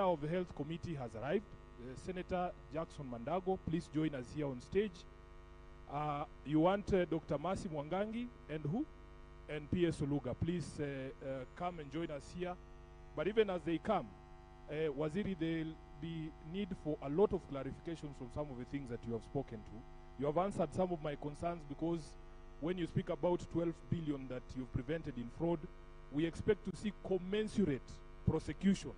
chair of the health committee has arrived. Senator Jackson Mandago, please join us here on stage. You want Dr. Masi Mwangangi and who? And P.S. Oluga. Please come and join us here. But even as they come, Waziri, there'll be need for a lot of clarifications from some of the things that you have spoken to. You have answered some of my concerns, because when you speak about 12 billion that you've prevented in fraud, we expect to see commensurate prosecution.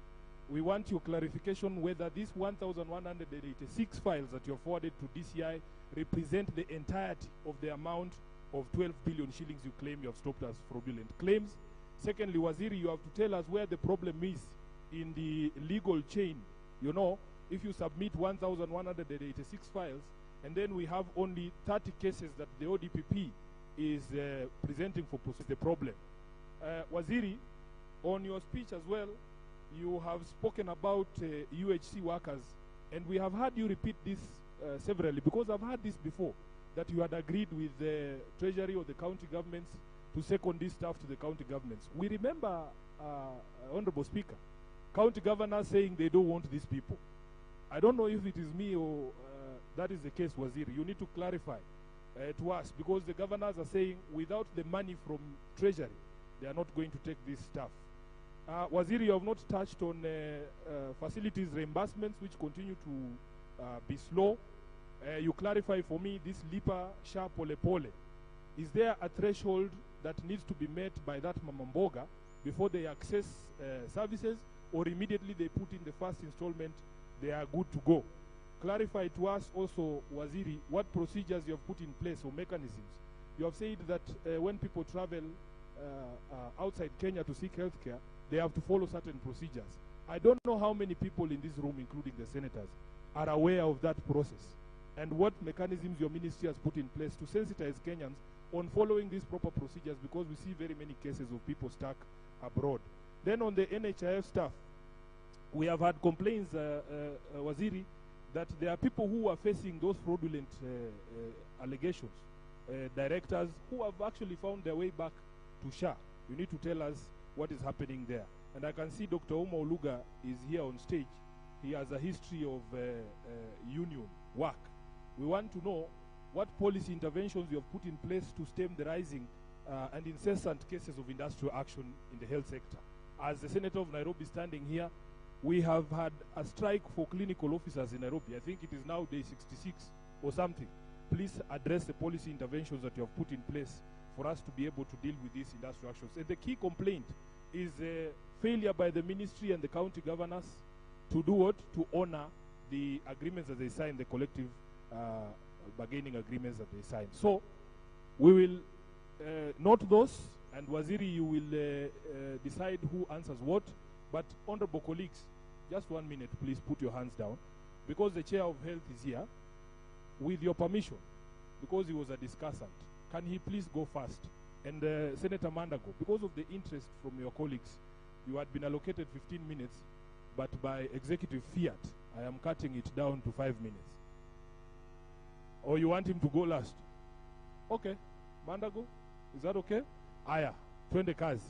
We want your clarification whether these 1,186 files that you have forwarded to DCI represent the entirety of the amount of 12 billion shillings you claim you have stopped as fraudulent claims. Secondly, Waziri, you have to tell us where the problem is in the legal chain. You know, if you submit 1,186 files, and then we have only 30 cases that the ODPP is presenting for the problem. Waziri, on your speech as well, you have spoken about UHC workers, and we have heard you repeat this severally, because I've heard this before, that you had agreed with the Treasury or the county governments to second this stuff to the county governments. We remember, Honorable Speaker, county governors saying they don't want these people. I don't know if it is me or that is the case, Waziri. You need to clarify to us, because the governors are saying without the money from Treasury, they are not going to take this stuff. Waziri, you have not touched on facilities reimbursements, which continue to be slow. You clarify for me this Lipa Sha Pole Pole. Is there a threshold that needs to be met by that Mamamboga before they access services, or immediately they put in the first installment, they are good to go? Clarify to us also, Waziri, what procedures you have put in place or mechanisms. You have said that when people travel outside Kenya to seek health care, they have to follow certain procedures. I don't know how many people in this room, including the senators, are aware of that process, and what mechanisms your ministry has put in place to sensitize Kenyans on following these proper procedures, because we see very many cases of people stuck abroad. Then on the NHIF staff, we have had complaints, Waziri, that there are people who are facing those fraudulent allegations, directors who have actually found their way back to SHA. You need to tell us what is happening there. And I can see Dr. Uma Oluga is here on stage. He has a history of union work. We want to know what policy interventions you have put in place to stem the rising and incessant cases of industrial action in the health sector. As the Senator of Nairobi standing here, we have had a strike for clinical officers in Nairobi. I think it is now day 66 or something. Please address the policy interventions that you have put in place for us to be able to deal with these industrial actions. And the key complaint is failure by the ministry and the county governors to do what? To honor the agreements that they signed, the collective bargaining agreements that they signed. So we will note those, and Waziri, you will decide who answers what. But honorable colleagues, just 1 minute, please put your hands down, because the chair of health is here. With your permission, because he was a discussant, can he please go first? And Senator Mandago, because of the interest from your colleagues, you had been allocated 15 minutes, but by executive fiat, I am cutting it down to 5 minutes. Or you want him to go last? Okay, Mandago, is that okay? Aya, twende kazi.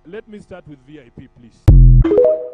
Let me start with VIP, please.